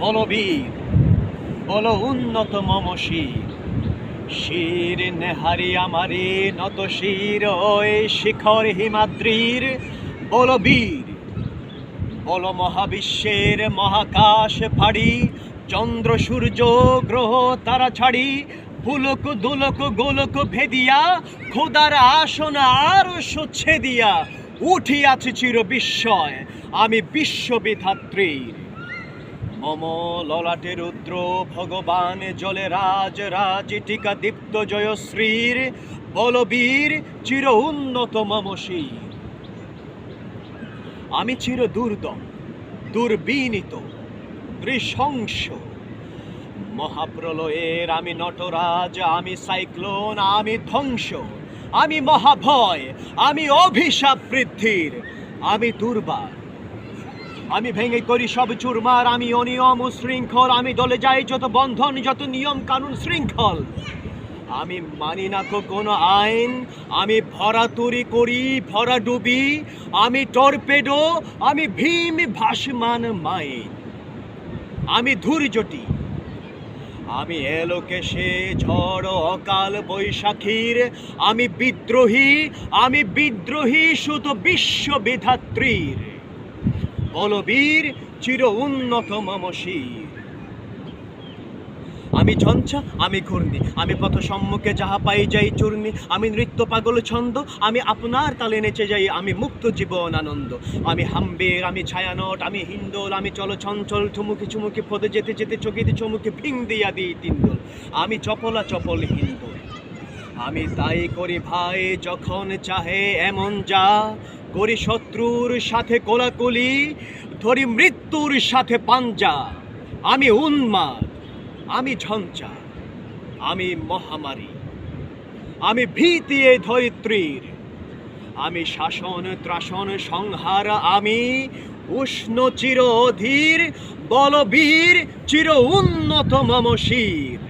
বলবীর বল উন্নত মম শির, শির নেহারি আমারে নত শির ওই শিখর হিমাদ্রির। বলবীর বল মহাবিশ্বের মহাকাশ ফাড়ি, চন্দ্র সূর্য গ্রহ তারা ছাড়ি, পুলক দুলক গোলক ভেদিয়া, খোদার আসন আর সচ্ছে দিয়া, উঠিয়াছে চির বিস্ময় আমি বিশ্ববিধাত্রীর। মম ললাটে রুদ্র ভগবান জলে রাজ রাজ টিকা দীপ্ত জয়শ্রীর। বলবীর চির উন্নত মম শির, আমি চির দুর্দম দুর্বিনীত নৃশংস, মহাপ্রলয়ের আমি নটরাজ, আমি সাইক্লোন, আমি ধ্বংস, আমি মহাভয়, আমি অভিশাপ বৃদ্ধির, আমি দুর্বার, আমি ভেঙে করি সব চুরমার, আমি অনিয়ম ও শৃঙ্খল, আমি দলে যাই যত বন্ধন যত নিয়ম কানুন শৃঙ্খল, আমি মানি না কোনো আইন, আমি ভরাতুরি করি ভরা ডুবি, আমি টর্পেডো, আমি ভীম ভাসমান মাইন, আমি ধূর্যটি, আমি এলোকেশে ঝড় অকাল বৈশাখীর, আমি বিদ্রোহী শুধু বিশ্ববিধাত্রীর। বলবীর চির উন্নত মম শির, আমি ঝঞ্ঝা আমি ঘূর্ণি, আমি পথ সম্মুখে যাহা পাই যাই চূর্ণি, আমি নৃত্য পাগল ছন্দ, আমি আপনার তালে নেচে যাই, আমি মুক্ত জীবন আনন্দ, আমি হাম্বের, আমি ছায়ানট, আমি হিন্দোল, আমি চল চঞ্চল ঠুমুকি চুমুকি পদে যেতে যেতে চকিতে চমুকি ভিং দিয়া দিই তিনদোল, আমি চপলা চপল হিন্দোল, আমি তাই করি ভাই যখন চাহে এমন যা, করি শত্রুর সাথে কোলাকুলি, ধরি মৃত্যুর সাথে পাঞ্জা, আমি উন্মাদ, আমি ঝঞ্ঝা, আমি মহামারী, আমি ভীতি এ ধরিত্রীর, আমি শাসন ত্রাসন সংহার, আমি উষ্ণ চির অধীর। বলবীর চির উন্নত মম শির।